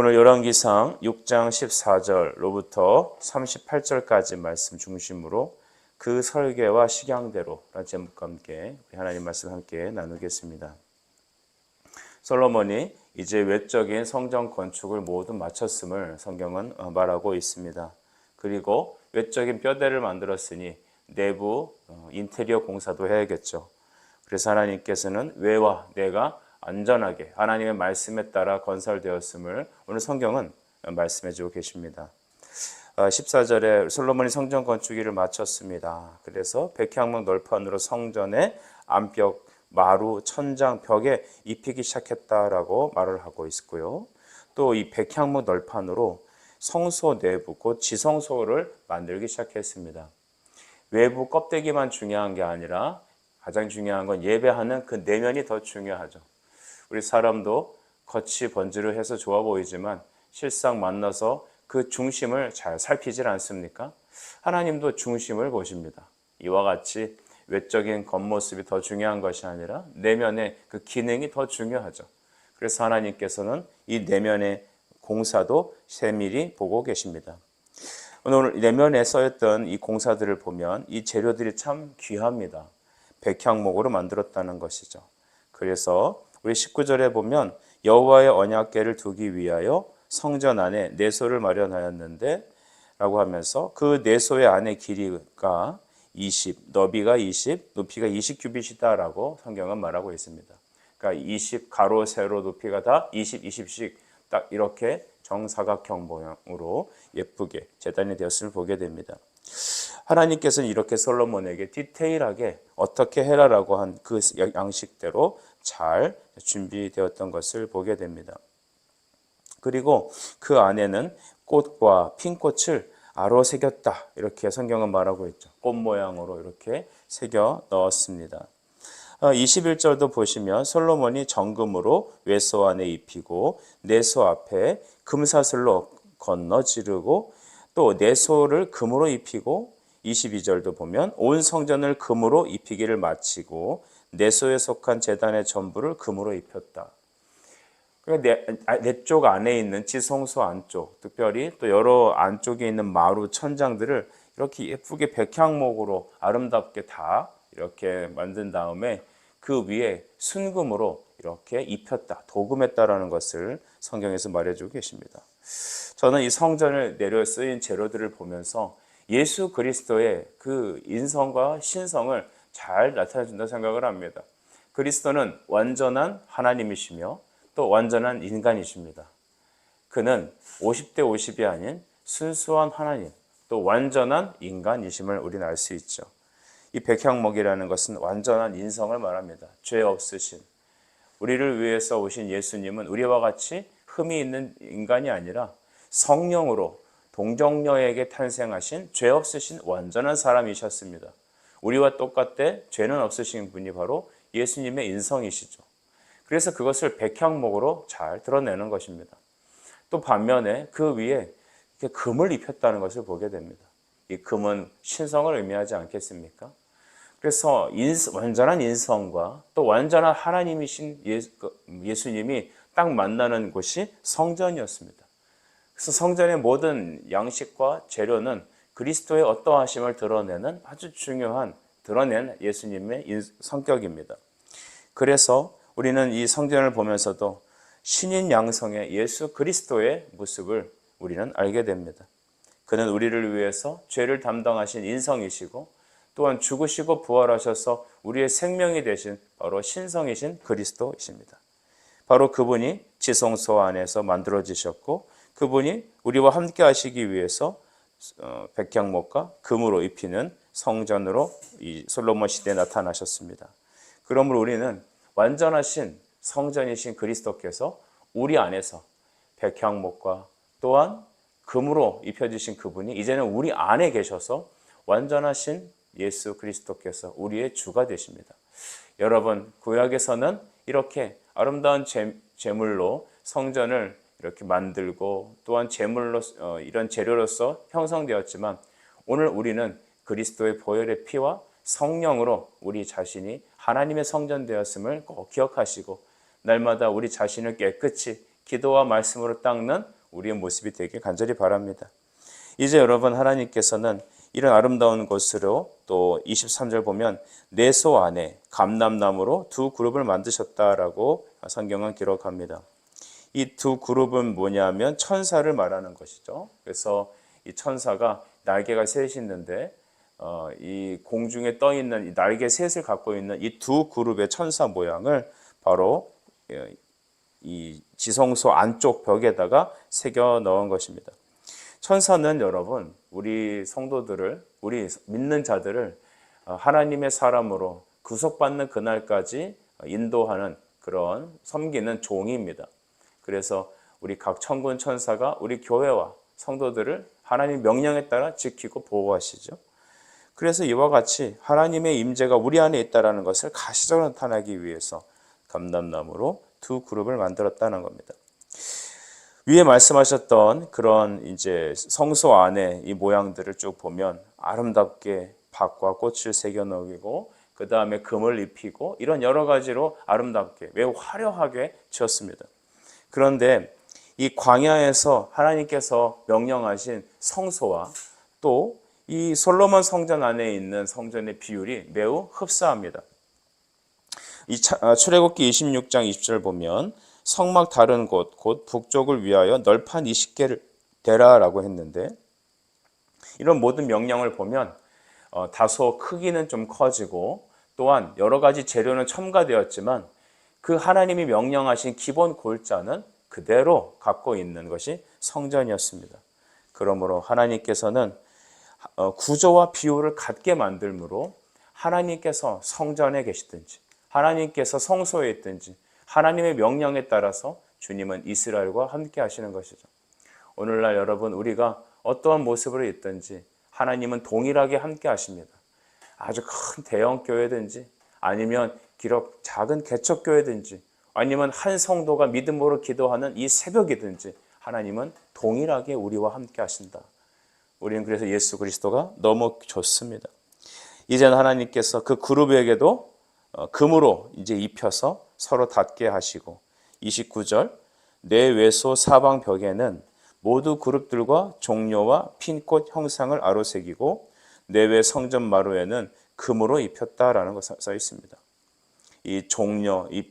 오늘 열왕기상 6장 14절로부터 38절까지 말씀 중심으로 그 설계와 식양대로 라는 제목과 함께 하나님 말씀 함께 나누겠습니다. 솔로몬이 이제 외적인 성전 건축을 모두 마쳤음을 성경은 말하고 있습니다. 그리고 외적인 뼈대를 만들었으니 내부 인테리어 공사도 해야겠죠. 그래서 하나님께서는 외와 내가 안전하게 하나님의 말씀에 따라 건설되었음을 오늘 성경은 말씀해 주고 계십니다. 14절에 솔로몬이 성전 건축일을 마쳤습니다. 그래서 백향목 널판으로 성전의 안벽, 마루, 천장, 벽에 입히기 시작했다라고 말을 하고 있고요. 또 이 백향목 널판으로 성소 내부, 곧 지성소를 만들기 시작했습니다. 외부 껍데기만 중요한 게 아니라 가장 중요한 건 예배하는 그 내면이 더 중요하죠. 우리 사람도 겉이 번지르해서 좋아 보이지만 실상 만나서 그 중심을 잘 살피질 않습니까? 하나님도 중심을 보십니다. 이와 같이 외적인 겉모습이 더 중요한 것이 아니라 내면의 그 기능이 더 중요하죠. 그래서 하나님께서는 이 내면의 공사도 세밀히 보고 계십니다. 오늘 내면에 써있던 이 공사들을 보면 이 재료들이 참 귀합니다. 백향목으로 만들었다는 것이죠. 그래서 우리 19절에 보면 여호와의 언약궤를 두기 위하여 성전 안에 내소를 마련하였는데 라고 하면서 그 내소의 안의 길이가 20, 너비가 20, 높이가 20규빗이다 라고 성경은 말하고 있습니다. 그러니까 20 가로 세로 높이가 다 20, 20씩 딱 이렇게 정사각형 모양으로 예쁘게 제단이 되었음을 보게 됩니다. 하나님께서는 이렇게 솔로몬에게 디테일하게 어떻게 해라라고 한 그 양식대로 잘 준비되었던 것을 보게 됩니다. 그리고 그 안에는 꽃과 핀꽃을 아로 새겼다 이렇게 성경은 말하고 있죠. 꽃 모양으로 이렇게 새겨 넣었습니다. 21절도 보시면 솔로몬이 정금으로 외소 안에 입히고 내소 앞에 금사슬로 건너 지르고 또 내소를 금으로 입히고 22절도 보면 온 성전을 금으로 입히기를 마치고 내소에 속한 제단의 전부를 금으로 입혔다. 내 쪽 안에 있는 지성소 안쪽, 특별히 또 여러 안쪽에 있는 마루 천장들을 이렇게 예쁘게 백향목으로 아름답게 다 이렇게 만든 다음에 그 위에 순금으로 이렇게 입혔다, 도금했다라는 것을 성경에서 말해주고 계십니다. 저는 이 성전을 내려 쓰인 재료들을 보면서 예수 그리스도의 그 인성과 신성을 잘 나타내준다고 생각을 합니다. 그리스도는 완전한 하나님이시며 또 완전한 인간이십니다. 그는 50대 50이 아닌 순수한 하나님, 또 완전한 인간이심을 우리는 알 수 있죠. 이 백향목이라는 것은 완전한 인성을 말합니다. 죄 없으신, 우리를 위해서 오신 예수님은 우리와 같이 흠이 있는 인간이 아니라 성령으로 동정녀에게 탄생하신 죄 없으신 완전한 사람이셨습니다. 우리와 똑같되 죄는 없으신 분이 바로 예수님의 인성이시죠. 그래서 그것을 백향목으로 잘 드러내는 것입니다. 또 반면에 그 위에 이렇게 금을 입혔다는 것을 보게 됩니다. 이 금은 신성을 의미하지 않겠습니까? 그래서 완전한 인성과 또 완전한 하나님이신 예수님이 딱 만나는 곳이 성전이었습니다. 그래서 성전의 모든 양식과 재료는 그리스도의 어떠하심을 드러내는 아주 중요한 드러낸 예수님의 성격입니다. 그래서 우리는 이 성전을 보면서도 신인 양성의 예수 그리스도의 모습을 우리는 알게 됩니다. 그는 우리를 위해서 죄를 담당하신 인성이시고 또한 죽으시고 부활하셔서 우리의 생명이 되신 바로 신성이신 그리스도이십니다. 바로 그분이 지성소 안에서 만들어지셨고 그분이 우리와 함께 하시기 위해서 백향목과 금으로 입히는 성전으로 이 솔로몬 시대에 나타나셨습니다. 그러므로 우리는 완전하신 성전이신 그리스도께서 우리 안에서 백향목과 또한 금으로 입혀주신 그분이 이제는 우리 안에 계셔서 완전하신 예수 그리스도께서 우리의 주가 되십니다. 여러분, 구약에서는 이렇게 아름다운 제물로 성전을 이렇게 만들고 또한 제물로 이런 재료로서 형성되었지만 오늘 우리는 그리스도의 보혈의 피와 성령으로 우리 자신이 하나님의 성전 되었음을 꼭 기억하시고 날마다 우리 자신을 깨끗이 기도와 말씀으로 닦는 우리의 모습이 되길 간절히 바랍니다. 이제 여러분, 하나님께서는 이런 아름다운 곳으로 또 23절 보면 내소 안에 감람나무로 두 그룹을 만드셨다라고 성경은 기록합니다. 이 두 그룹은 뭐냐면 천사를 말하는 것이죠. 그래서 이 천사가 날개가 셋이 있는데 이 공중에 떠 있는 이 날개 셋을 갖고 있는 이 두 그룹의 천사 모양을 바로 이 지성소 안쪽 벽에다가 새겨 넣은 것입니다. 천사는 여러분, 우리 성도들을, 우리 믿는 자들을 하나님의 사람으로 구속받는 그날까지 인도하는 그런 섬기는 종입니다. 그래서 우리 각 천군 천사가 우리 교회와 성도들을 하나님 명령에 따라 지키고 보호하시죠. 그래서 이와 같이 하나님의 임재가 우리 안에 있다는 것을 가시적으로 나타나기 위해서 감람나무로 두 그룹을 만들었다는 겁니다. 위에 말씀하셨던 그런 이제 성소 안에 이 모양들을 쭉 보면 아름답게 밭과 꽃을 새겨 넣이고 그 다음에 금을 입히고 이런 여러 가지로 아름답게 매우 화려하게 지었습니다. 그런데 이 광야에서 하나님께서 명령하신 성소와 또 이 솔로몬 성전 안에 있는 성전의 비율이 매우 흡사합니다. 이 출애굽기 26장 20절 보면 성막 다른 곳 곧 북쪽을 위하여 널판 20개를 대라라고 했는데, 이런 모든 명령을 보면 다소 크기는 좀 커지고 또한 여러 가지 재료는 첨가되었지만 그 하나님이 명령하신 기본 골자는 그대로 갖고 있는 것이 성전이었습니다. 그러므로 하나님께서는 구조와 비율을 같게 만들므로 하나님께서 성전에 계시든지 하나님께서 성소에 있든지 하나님의 명령에 따라서 주님은 이스라엘과 함께 하시는 것이죠. 오늘날 여러분, 우리가 어떠한 모습으로 있든지 하나님은 동일하게 함께 하십니다. 아주 큰 대형 교회든지 아니면 기록 작은 개척교회든지 아니면 한 성도가 믿음으로 기도하는 이 새벽이든지 하나님은 동일하게 우리와 함께 하신다. 우리는 그래서 예수 그리스도가 너무 좋습니다. 이제는 하나님께서 그 그룹에게도 금으로 이제 입혀서 서로 닿게 하시고, 29절 내 외소 사방 벽에는 모두 그룹들과 종려와 핀꽃 형상을 아로새기고 내외 성전 마루에는 금으로 입혔다라는 거 써 있습니다. 이 종려, 이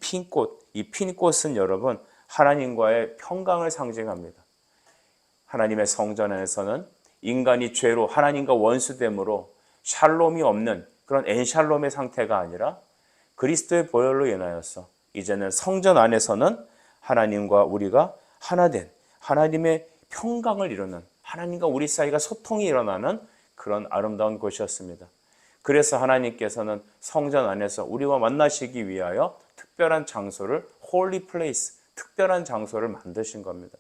핀꽃은 여러분 하나님과의 평강을 상징합니다. 하나님의 성전 안에서는 인간이 죄로 하나님과 원수됨으로 샬롬이 없는 그런 엔샬롬의 상태가 아니라 그리스도의 보혈로 인하여서 이제는 성전 안에서는 하나님과 우리가 하나 된 하나님의 평강을 이루는, 하나님과 우리 사이가 소통이 일어나는 그런 아름다운 곳이었습니다. 그래서 하나님께서는 성전 안에서 우리와 만나시기 위하여 특별한 장소를, 홀리 플레이스, 특별한 장소를 만드신 겁니다.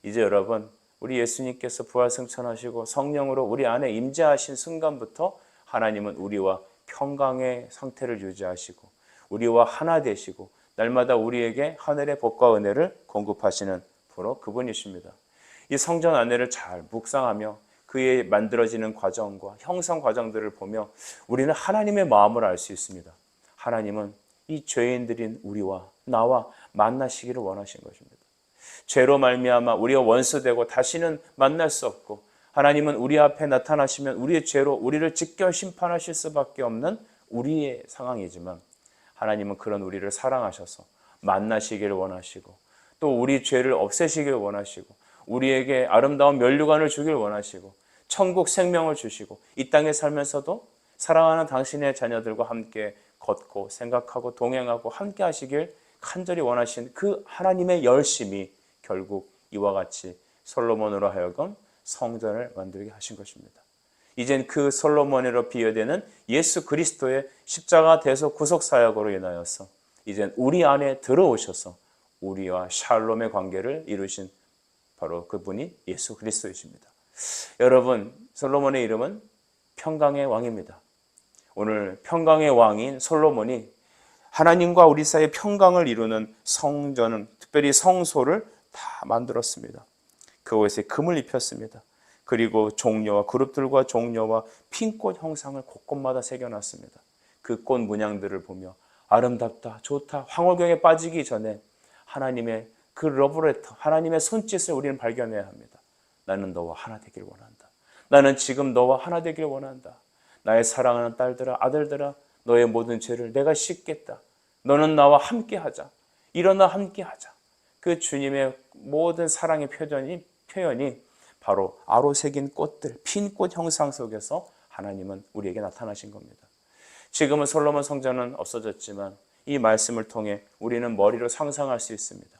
이제 여러분, 우리 예수님께서 부활승천하시고 성령으로 우리 안에 임재하신 순간부터 하나님은 우리와 평강의 상태를 유지하시고 우리와 하나 되시고 날마다 우리에게 하늘의 복과 은혜를 공급하시는 바로 그분이십니다. 이 성전 안에를 잘 묵상하며 그에 만들어지는 과정과 형성 과정들을 보며 우리는 하나님의 마음을 알 수 있습니다. 하나님은 이 죄인들인 우리와 나와 만나시기를 원하신 것입니다. 죄로 말미암아 우리가 원수되고 다시는 만날 수 없고, 하나님은 우리 앞에 나타나시면 우리의 죄로 우리를 직결 심판하실 수밖에 없는 우리의 상황이지만 하나님은 그런 우리를 사랑하셔서 만나시기를 원하시고 또 우리 죄를 없애시기를 원하시고 우리에게 아름다운 면류관을 주기를 원하시고 천국 생명을 주시고 이 땅에 살면서도 사랑하는 당신의 자녀들과 함께 걷고 생각하고 동행하고 함께 하시길 간절히 원하신 그 하나님의 열심이 결국 이와 같이 솔로몬으로 하여금 성전을 만들게 하신 것입니다. 이젠 그 솔로몬으로 비유되는 예수 그리스도의 십자가 대속 구속 사역으로 인하여서 이젠 우리 안에 들어오셔서 우리와 샬롬의 관계를 이루신 바로 그분이 예수 그리스도이십니다. 여러분, 솔로몬의 이름은 평강의 왕입니다. 오늘 평강의 왕인 솔로몬이 하나님과 우리 사이의 평강을 이루는 성전은, 특별히 성소를 다 만들었습니다. 그곳에 금을 입혔습니다. 그리고 종려와 그룹들과 종려와 핀꽃 형상을 곳곳마다 새겨놨습니다. 그 꽃 문양들을 보며 아름답다, 좋다, 황홀경에 빠지기 전에 하나님의 그 러브레터, 하나님의 손짓을 우리는 발견해야 합니다. 나는 너와 하나 되길 원한다. 나는 지금 너와 하나 되길 원한다. 나의 사랑하는 딸들아, 아들들아, 너의 모든 죄를 내가 씻겠다. 너는 나와 함께하자. 일어나 함께하자. 그 주님의 모든 사랑의 표현이 바로 아로 새긴 꽃들, 핀 꽃 형상 속에서 하나님은 우리에게 나타나신 겁니다. 지금은 솔로몬 성전은 없어졌지만 이 말씀을 통해 우리는 머리로 상상할 수 있습니다.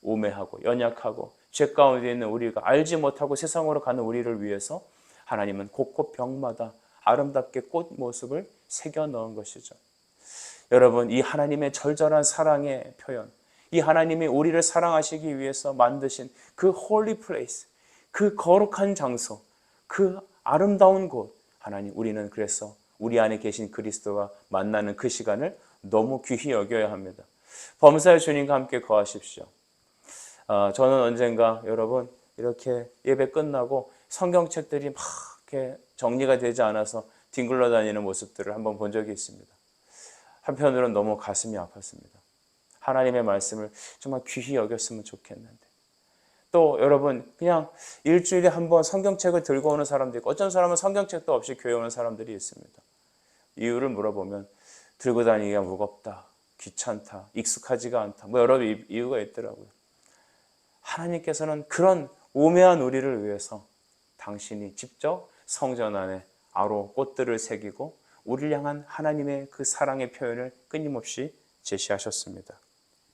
우매하고 연약하고 죄 가운데 있는 우리가 알지 못하고 세상으로 가는 우리를 위해서 하나님은 곳곳 벽마다 아름답게 꽃 모습을 새겨 넣은 것이죠. 여러분, 이 하나님의 절절한 사랑의 표현, 이 하나님이 우리를 사랑하시기 위해서 만드신 그 홀리 플레이스, 그 거룩한 장소, 그 아름다운 곳, 하나님, 우리는 그래서 우리 안에 계신 그리스도와 만나는 그 시간을 너무 귀히 여겨야 합니다. 범사의 주님과 함께 거하십시오. 저는 언젠가 여러분 이렇게 예배 끝나고 성경책들이 막 이렇게 정리가 되지 않아서 뒹굴러 다니는 모습들을 한번 본 적이 있습니다. 한편으로는 너무 가슴이 아팠습니다. 하나님의 말씀을 정말 귀히 여겼으면 좋겠는데, 또 여러분 그냥 일주일에 한 번 성경책을 들고 오는 사람도 있고, 어떤 사람은 성경책도 없이 교회 오는 사람들이 있습니다. 이유를 물어보면 들고 다니기가 무겁다, 귀찮다, 익숙하지가 않다, 여러 이유가 있더라고요. 하나님께서는 그런 우매한 우리를 위해서 당신이 직접 성전 안에 아로 꽃들을 새기고 우리를 향한 하나님의 그 사랑의 표현을 끊임없이 제시하셨습니다.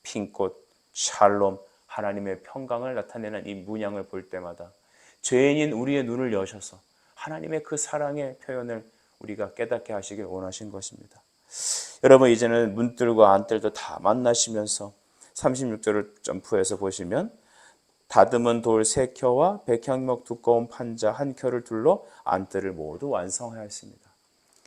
핀꽃, 샬롬, 하나님의 평강을 나타내는 이 문양을 볼 때마다 죄인인 우리의 눈을 여셔서 하나님의 그 사랑의 표현을 우리가 깨닫게 하시길 원하신 것입니다. 여러분, 이제는 문들과 안들도 다 만나시면서 36절을 점프해서 보시면 다듬은 돌 3켜와 백향목 두꺼운 판자 1켜를 둘러 안뜰을 모두 완성하였습니다.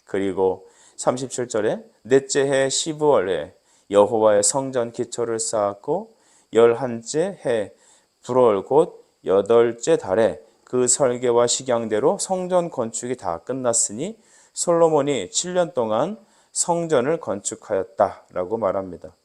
그리고 37절에 넷째 해 12월에 여호와의 성전 기초를 쌓았고 11째 해 불월 곧 8째 달에 그 설계와 식양대로 성전 건축이 다 끝났으니 솔로몬이 7년 동안 성전을 건축하였다라고 말합니다.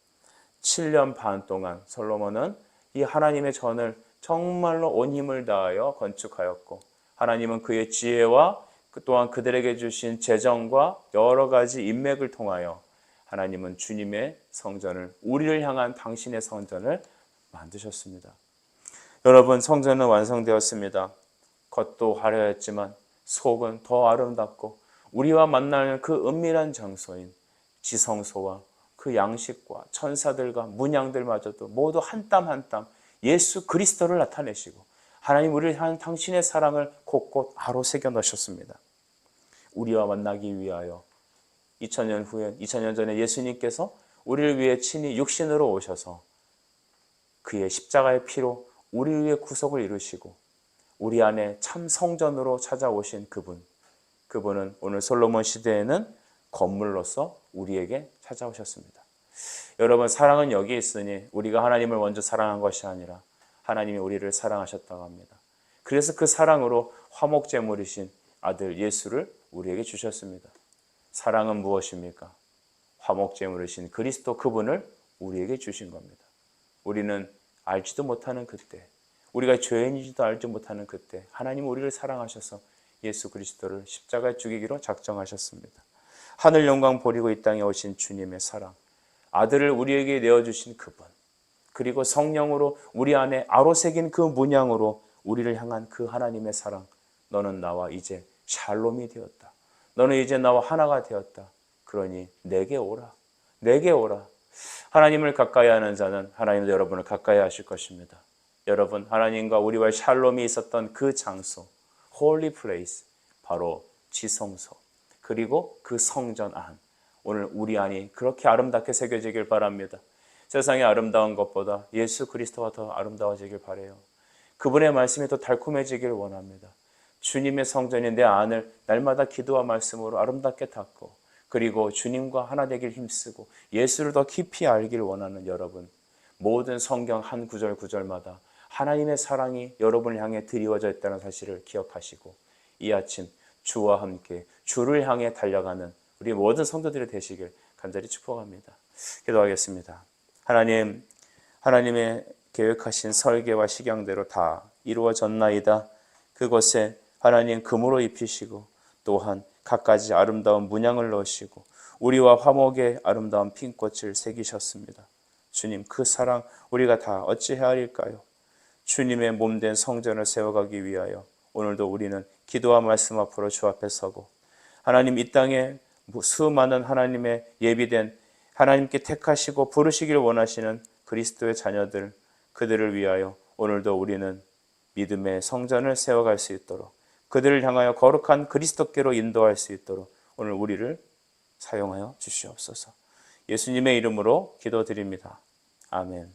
7년 반 동안 솔로몬은 이 하나님의 전을 정말로 온 힘을 다하여 건축하였고, 하나님은 그의 지혜와 또한 그들에게 주신 재정과 여러 가지 인맥을 통하여 하나님은 주님의 성전을, 우리를 향한 당신의 성전을 만드셨습니다. 여러분, 성전은 완성되었습니다. 겉도 화려했지만 속은 더 아름답고 우리와 만나는 그 은밀한 장소인 지성소와 그 양식과 천사들과 문양들마저도 모두 한 땀 한 땀 예수 그리스도를 나타내시고 하나님 우리를 향한 당신의 사랑을 곳곳 아로 새겨 넣으셨습니다. 우리와 만나기 위하여 2000년 전에 예수님께서 우리를 위해 친히 육신으로 오셔서 그의 십자가의 피로 우리를 위해 구속을 이루시고 우리 안에 참 성전으로 찾아오신 그분은 오늘 솔로몬 시대에는 건물로서 우리에게 찾아오셨습니다. 여러분, 사랑은 여기 있으니 우리가 하나님을 먼저 사랑한 것이 아니라 하나님이 우리를 사랑하셨다고 합니다. 그래서 그 사랑으로 화목제물이신 아들 예수를 우리에게 주셨습니다. 사랑은 무엇입니까? 화목제물이신 그리스도 그분을 우리에게 주신 겁니다. 우리는 알지도 못하는 그때, 우리가 죄인이지도 알지 못하는 그때 하나님은 우리를 사랑하셔서 예수 그리스도를 십자가에 죽이기로 작정하셨습니다. 하늘 영광 버리고 이 땅에 오신 주님의 사랑, 아들을 우리에게 내어주신 그분, 그리고 성령으로 우리 안에 아로새긴 그 문양으로 우리를 향한 그 하나님의 사랑, 너는 나와 이제 샬롬이 되었다. 너는 이제 나와 하나가 되었다. 그러니 내게 오라. 내게 오라. 하나님을 가까이 하는 자는 하나님도 여러분을 가까이 하실 것입니다. 여러분, 하나님과 우리와 샬롬이 있었던 그 장소, 홀리 플레이스, 바로 지성소, 그리고 그 성전 안, 오늘 우리 안이 그렇게 아름답게 새겨지길 바랍니다. 세상의 아름다운 것보다 예수 그리스도가 더 아름다워지길 바라요. 그분의 말씀이 더 달콤해지길 원합니다. 주님의 성전이 내 안을 날마다 기도와 말씀으로 아름답게 닦고, 그리고 주님과 하나 되길 힘쓰고 예수를 더 깊이 알길 원하는 여러분, 모든 성경 한 구절 구절마다 하나님의 사랑이 여러분을 향해 드리워져 있다는 사실을 기억하시고 이 아침 주와 함께 주를 향해 달려가는 우리 모든 성도들이 되시길 간절히 축복합니다. 기도하겠습니다. 하나님, 하나님의 계획하신 설계와 식양대로 다 이루어졌나이다. 그것에 하나님 금으로 입히시고 또한 갖가지 아름다운 문양을 넣으시고 우리와 화목의 아름다운 핀꽃을 새기셨습니다. 주님, 그 사랑 우리가 다 어찌해야 할까요? 주님의 몸된 성전을 세워가기 위하여 오늘도 우리는 기도와 말씀 앞으로 주 앞에 서고 하나님 이 땅에 수많은 하나님의 예비된 하나님께 택하시고 부르시길 원하시는 그리스도의 자녀들 그들을 위하여 오늘도 우리는 믿음의 성전을 세워갈 수 있도록 그들을 향하여 거룩한 그리스도께로 인도할 수 있도록 오늘 우리를 사용하여 주시옵소서. 예수님의 이름으로 기도드립니다. 아멘.